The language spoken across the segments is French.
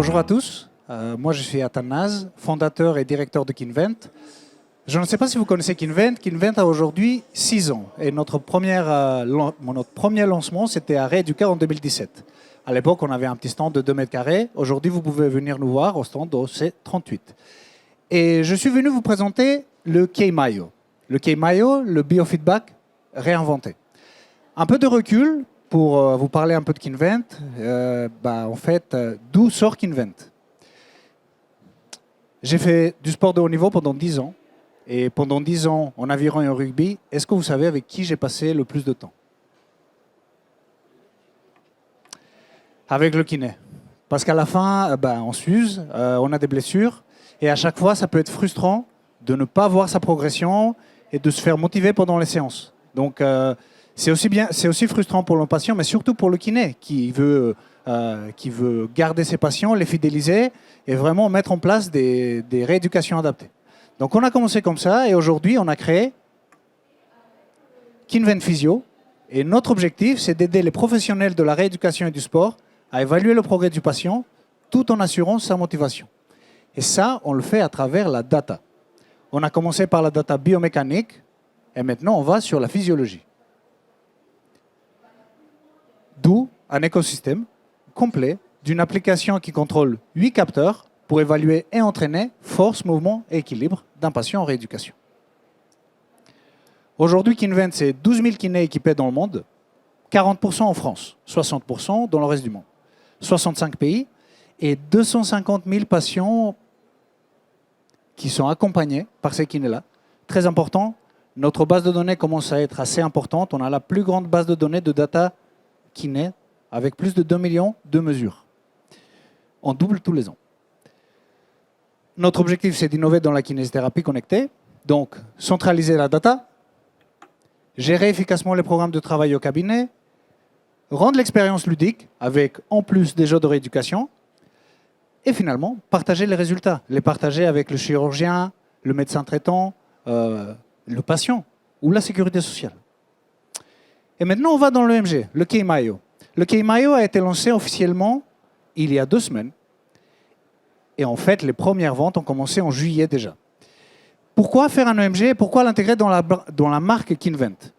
Bonjour à tous, moi je suis Athanase, fondateur et directeur de Kinvent. Je ne sais pas si vous connaissez Kinvent. Kinvent a aujourd'hui 6 ans et notre premier lancement c'était à Rééduca en 2017. À l'époque, on avait un petit stand de 2 mètres carrés. Aujourd'hui, vous pouvez venir nous voir au stand de C38. Et je suis venu vous présenter le K-Mayo. Le K-Mayo, le biofeedback réinventé. Un peu de recul pour vous parler un peu de Kinvent. En fait, d'où sort Kinvent? J'ai fait du sport de haut niveau pendant 10 ans. Et pendant 10 ans en aviron et en rugby, est-ce que vous savez avec qui j'ai passé le plus de temps? Avec le kiné. Parce qu'à la fin, on s'use, on a des blessures. Et à chaque fois, ça peut être frustrant de ne pas voir sa progression et de se faire motiver pendant les séances. Donc, c'est aussi frustrant pour le patient, mais surtout pour le kiné qui veut garder ses patients, les fidéliser et vraiment mettre en place des rééducations adaptées. Donc, on a commencé comme ça et aujourd'hui, on a créé Kinvent Physio. Et notre objectif, c'est d'aider les professionnels de la rééducation et du sport à évaluer le progrès du patient tout en assurant sa motivation. Et ça, on le fait à travers la data. On a commencé par la data biomécanique et maintenant, on va sur la physiologie. D'où un écosystème complet d'une application qui contrôle 8 capteurs pour évaluer et entraîner force, mouvement et équilibre d'un patient en rééducation. Aujourd'hui, Kinvent, c'est 12 000 kinés équipés dans le monde, 40% en France, 60% dans le reste du monde, 65 pays et 250 000 patients qui sont accompagnés par ces kinés-là. Très important, notre base de données commence à être assez importante. On a la plus grande base de données de data kiné avec plus de 2 millions de mesures. On double tous les ans. Notre objectif, c'est d'innover dans la kinésithérapie connectée. Donc, centraliser la data, gérer efficacement les programmes de travail au cabinet, rendre l'expérience ludique avec, en plus, des jeux de rééducation, et finalement, partager les résultats. Les partager avec le chirurgien, le médecin traitant, le patient ou la sécurité sociale. Et maintenant, on va dans l'EMG, le K-Mayo. Le K-Mayo a été lancé officiellement il y a 2 semaines. Et en fait, les premières ventes ont commencé en juillet déjà. Pourquoi faire un EMG et pourquoi l'intégrer dans la marque Kinvent?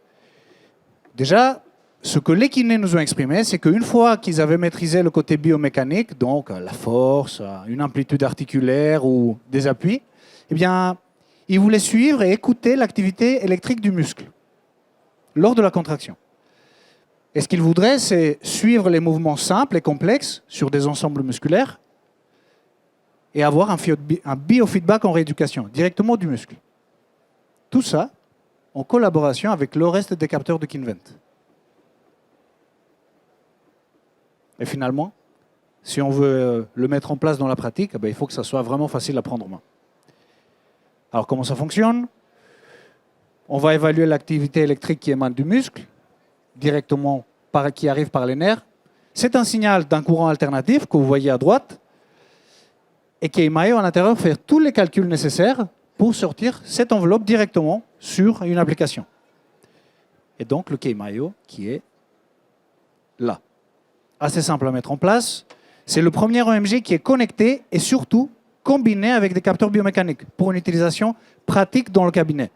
Déjà, ce que les kinés nous ont exprimé, c'est qu'une fois qu'ils avaient maîtrisé le côté biomécanique, donc la force, une amplitude articulaire ou des appuis, eh bien, ils voulaient suivre et écouter l'activité électrique du muscle lors de la contraction. Et ce qu'ils voudraient, c'est suivre les mouvements simples et complexes sur des ensembles musculaires et avoir un biofeedback en rééducation, directement du muscle. Tout ça en collaboration avec le reste des capteurs de Kinvent. Et finalement, si on veut le mettre en place dans la pratique, il faut que ça soit vraiment facile à prendre en main. Alors comment ça fonctionne? On va évaluer l'activité électrique qui émane du muscle, directement qui arrive par les nerfs. C'est un signal d'un courant alternatif que vous voyez à droite et K-Mayo à l'intérieur fait tous les calculs nécessaires pour sortir cette enveloppe directement sur une application. Et donc le K-Mayo qui est là. Assez simple à mettre en place. C'est le premier EMG qui est connecté et surtout combiné avec des capteurs biomécaniques pour une utilisation pratique dans le cabinet.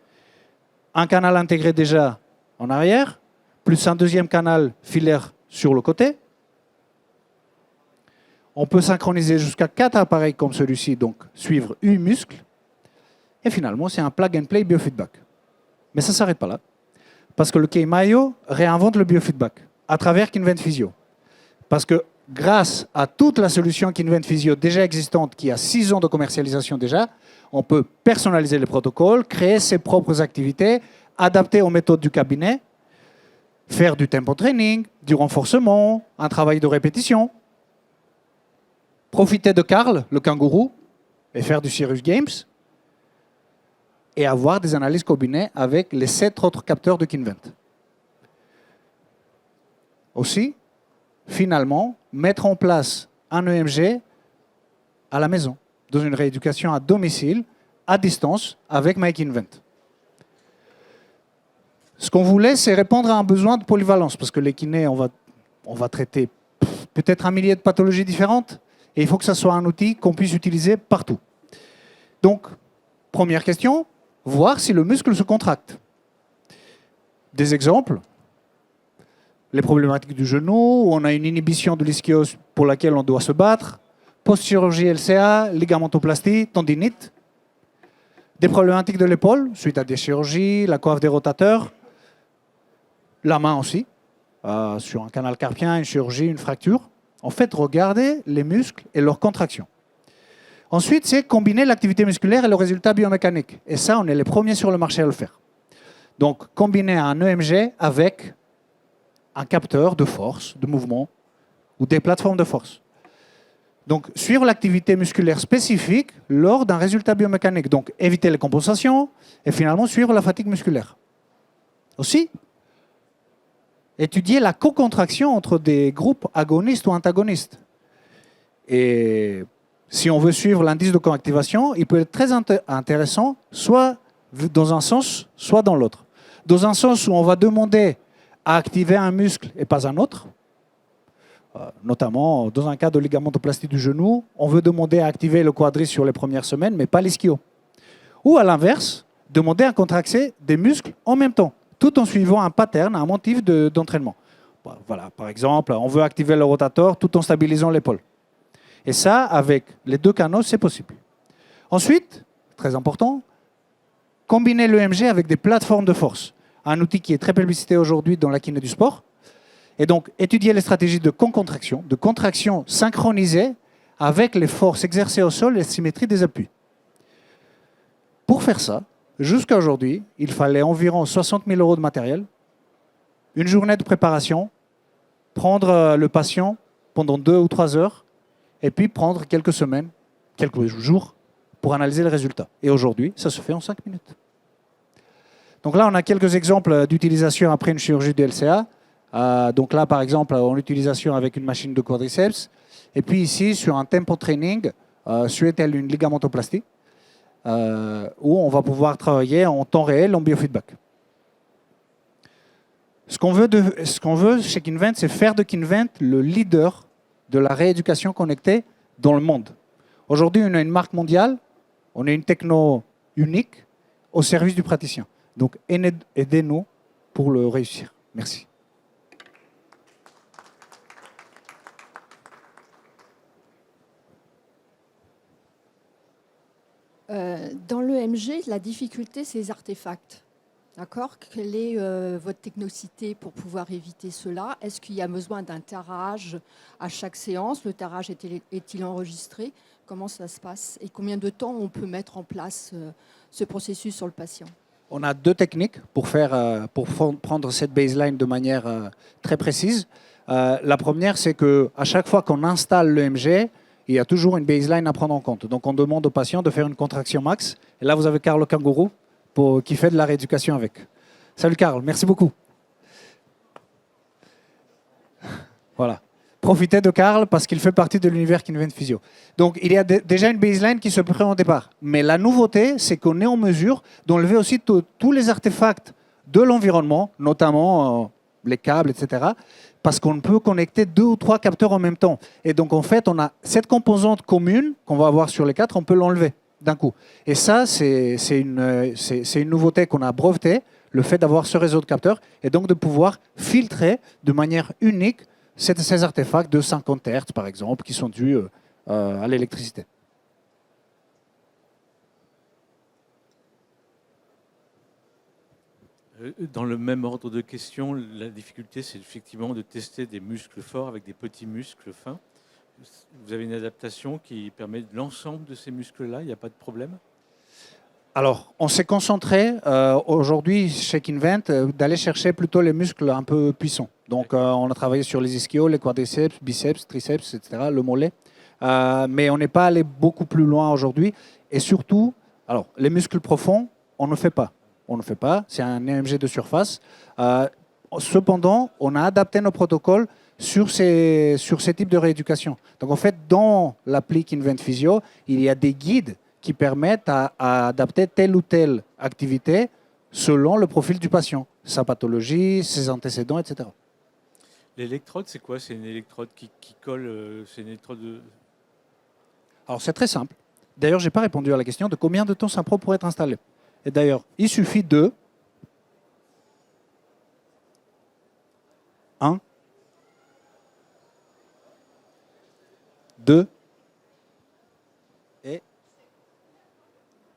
Un canal intégré déjà en arrière, plus un deuxième canal filaire sur le côté. On peut synchroniser jusqu'à 4 appareils comme celui-ci, donc suivre 8 muscles. Et finalement, c'est un plug and play biofeedback. Mais ça ne s'arrête pas là. Parce que le K-Mayo réinvente le biofeedback à travers Kinvent Physio. Parce que grâce à toute la solution Kinvent Physio déjà existante, qui a 6 ans de commercialisation déjà, on peut personnaliser les protocoles, créer ses propres activités, adapter aux méthodes du cabinet, faire du tempo training, du renforcement, un travail de répétition, profiter de Karl, le kangourou, et faire du Serious Games, et avoir des analyses combinées avec les 7 autres capteurs de Kinvent. Aussi, finalement, mettre en place un EMG à la maison, dans une rééducation à domicile, à distance, avec MyKinvent. Ce qu'on voulait, c'est répondre à un besoin de polyvalence, parce que les kinés, on va traiter peut-être 1 millier de pathologies différentes. Et il faut que ça soit un outil qu'on puisse utiliser partout. Donc, première question, voir si le muscle se contracte. Des exemples, les problématiques du genou, où on a une inhibition de l'ischio pour laquelle on doit se battre, post-chirurgie LCA, ligamentoplastie, tendinite. Des problématiques de l'épaule, suite à des chirurgies, la coiffe des rotateurs, la main aussi, sur un canal carpien, une chirurgie, une fracture. En fait, regardez les muscles et leurs contractions. Ensuite, c'est combiner l'activité musculaire et le résultat biomécanique. Et ça, on est les premiers sur le marché à le faire. Donc, combiner un EMG avec un capteur de force, de mouvement, ou des plateformes de force. Donc, suivre l'activité musculaire spécifique lors d'un résultat biomécanique. Donc, éviter les compensations et finalement suivre la fatigue musculaire. Aussi, étudier la co-contraction entre des groupes agonistes ou antagonistes. Et si on veut suivre l'indice de coactivation, il peut être très intéressant, soit dans un sens, soit dans l'autre. Dans un sens où on va demander à activer un muscle et pas un autre, notamment dans un cas de ligamentoplastie du genou, on veut demander à activer le quadriceps sur les premières semaines, mais pas l'ischio. Ou à l'inverse, demander à contracter des muscles en même temps, tout en suivant un pattern, un motif d'entraînement. Voilà, par exemple, on veut activer le rotateur tout en stabilisant l'épaule. Et ça, avec les deux canaux, c'est possible. Ensuite, très important, combiner l'EMG avec des plateformes de force. Un outil qui est très publicité aujourd'hui dans la kiné du sport. Et donc, étudier les stratégies de contraction synchronisée avec les forces exercées au sol et la symétrie des appuis. Pour faire ça, jusqu'à aujourd'hui, il fallait environ 60 000 € de matériel, une journée de préparation, prendre le patient pendant 2 ou 3 heures, et puis prendre quelques semaines, quelques jours, pour analyser les résultats. Et aujourd'hui, ça se fait en 5 minutes. Donc là, on a quelques exemples d'utilisation après une chirurgie de LCA. Donc là, par exemple, en utilisation avec une machine de quadriceps. Et puis ici, sur un tempo training, suite à une ligamentoplastie, où on va pouvoir travailler en temps réel en biofeedback. Ce qu'on veut chez Kinvent, c'est faire de Kinvent le leader de la rééducation connectée dans le monde. Aujourd'hui, on a une marque mondiale, on a une techno unique au service du praticien. Donc, aidez-nous pour le réussir. Merci. Dans l'EMG, la difficulté, c'est les artefacts. D'accord ? Quelle est votre technicité pour pouvoir éviter cela ? Est-ce qu'il y a besoin d'un tarage à chaque séance ? Le tarage est-il enregistré ? Comment ça se passe ? Et combien de temps on peut mettre en place ce processus sur le patient ? On a 2 techniques pour prendre cette baseline de manière très précise. La première, c'est qu'à chaque fois qu'on installe l'EMG, il y a toujours une baseline à prendre en compte. Donc, on demande au patient de faire une contraction max. Et là, vous avez Carl Kangourou qui fait de la rééducation avec. Salut Carl, merci beaucoup. Voilà. Profitez de Carl parce qu'il fait partie de l'univers Kinvent Physio. Donc, il y a déjà une baseline qui se prend au départ. Mais la nouveauté, c'est qu'on est en mesure d'enlever aussi tous les artefacts de l'environnement, notamment les câbles, etc. Parce qu'on peut connecter 2 ou 3 capteurs en même temps. Et donc, en fait, on a cette composante commune qu'on va avoir sur les 4, on peut l'enlever d'un coup. Et ça, c'est une nouveauté qu'on a brevetée, le fait d'avoir ce réseau de capteurs, et donc de pouvoir filtrer de manière unique ces artefacts de 50 Hz, par exemple, qui sont dus à l'électricité. Dans le même ordre de questions, la difficulté, c'est effectivement de tester des muscles forts avec des petits muscles fins. Vous avez une adaptation qui permet de l'ensemble de ces muscles-là, il n'y a pas de problème ? Alors, on s'est concentré aujourd'hui chez Kinvent d'aller chercher plutôt les muscles un peu puissants. Donc, on a travaillé sur les ischios, les quadriceps, biceps, triceps, etc., le mollet. Mais on n'est pas allé beaucoup plus loin aujourd'hui. Et surtout, alors, les muscles profonds, on ne fait pas. On ne fait pas, c'est un EMG de surface. Cependant, on a adapté nos protocoles sur ces types de rééducation. Donc en fait, dans l'appli Kinvent Physio, il y a des guides qui permettent à adapter telle ou telle activité selon le profil du patient, sa pathologie, ses antécédents, etc. L'électrode, c'est quoi ? C'est une électrode qui colle, c'est une électrode Alors c'est très simple. D'ailleurs, je n'ai pas répondu à la question de combien de temps ça prend pour être installé. Et d'ailleurs, il suffit de 1, 2 et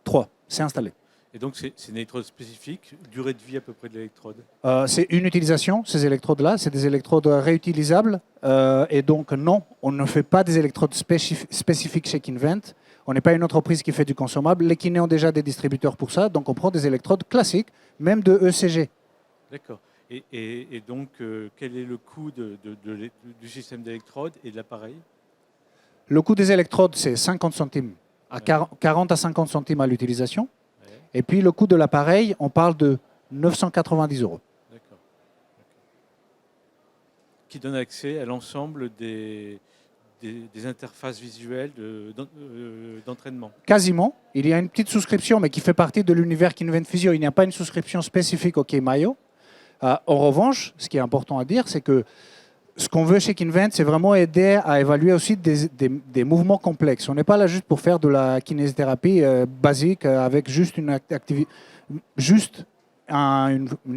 3. C'est installé. Et donc, c'est une électrode spécifique, durée de vie à peu près de l'électrode. C'est une utilisation, ces électrodes-là. C'est des électrodes réutilisables. Et donc, non, on ne fait pas des électrodes spécifiques chez Kinvent. On n'est pas une entreprise qui fait du consommable. Les kinés ont déjà des distributeurs pour ça. Donc, on prend des électrodes classiques, même de ECG. D'accord. Et donc, quel est le coût du système d'électrode et de l'appareil? Le coût des électrodes, c'est 50 centimes, à 40 à 50 centimes à l'utilisation. Ouais, Et puis, le coût de l'appareil, on parle de 990 €. d'accord. Qui donne accès à l'ensemble des interfaces visuelles d'entraînement. Quasiment. Il y a une petite souscription, mais qui fait partie de l'univers Kinvent Physio. Il n'y a pas une souscription spécifique au K-Mayo. En revanche, ce qui est important à dire, c'est que ce qu'on veut chez Kinvent, c'est vraiment aider à évaluer aussi des mouvements complexes. On n'est pas là juste pour faire de la kinésithérapie basique avec juste une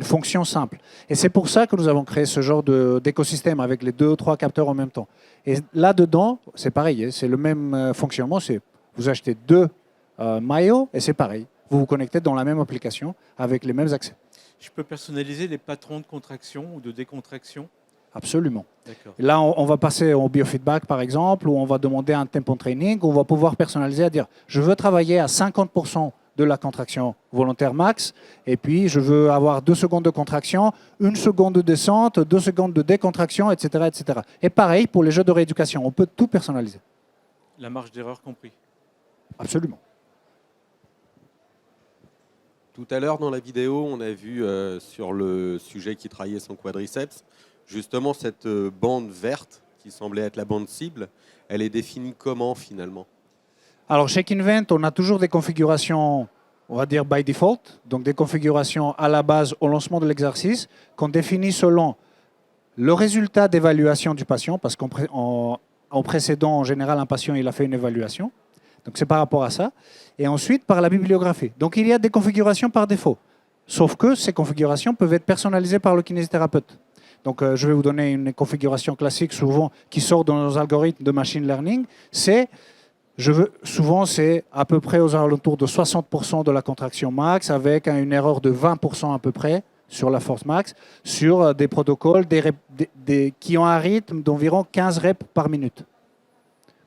fonction simple. Et c'est pour ça que nous avons créé ce genre d'écosystème avec les 2 ou 3 capteurs en même temps. Et là-dedans, c'est pareil, hein, c'est le même fonctionnement. Vous achetez 2 maillots et c'est pareil. Vous vous connectez dans la même application avec les mêmes accès. Je peux personnaliser les patrons de contraction ou de décontraction? Absolument. D'accord. Là, on va passer au biofeedback, par exemple, où on va demander un tempo training, où on va pouvoir personnaliser à dire je veux travailler à 50% de la contraction volontaire max, et puis je veux avoir 2 secondes de contraction, 1 seconde de descente, 2 secondes de décontraction, etc., etc. Et pareil pour les jeux de rééducation, on peut tout personnaliser. La marge d'erreur compris. Absolument. Tout à l'heure, dans la vidéo, on a vu sur le sujet qui travaillait son quadriceps, justement cette bande verte qui semblait être la bande cible, elle est définie comment finalement? Alors chez Kinvent, on a toujours des configurations, on va dire by default, donc des configurations à la base au lancement de l'exercice, qu'on définit selon le résultat d'évaluation du patient, parce qu'en précédent, en général, un patient il a fait une évaluation. Donc c'est par rapport à ça. Et ensuite, par la bibliographie. Donc il y a des configurations par défaut. Sauf que ces configurations peuvent être personnalisées par le kinésithérapeute. Donc je vais vous donner une configuration classique souvent qui sort dans nos algorithmes de machine learning. Souvent c'est à peu près aux alentours de 60% de la contraction max avec une erreur de 20% à peu près sur la force max, sur des protocoles qui ont un rythme d'environ 15 reps par minute.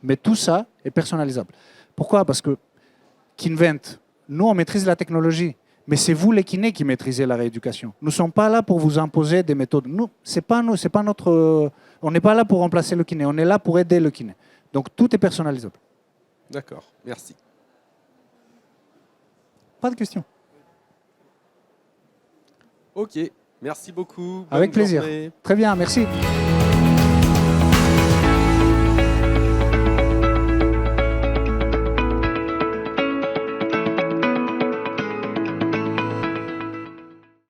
Mais tout ça est personnalisable. Pourquoi? Parce que Kinvent, nous, on maîtrise la technologie, mais c'est vous, les kinés, qui maîtrisez la rééducation. Nous ne sommes pas là pour vous imposer des méthodes. Nous, c'est pas notre. On n'est pas là pour remplacer le kiné, on est là pour aider le kiné. Donc tout est personnalisable. D'accord, merci. Pas de questions. Ok, merci beaucoup. Avec Bonne plaisir. journée. Très bien, merci.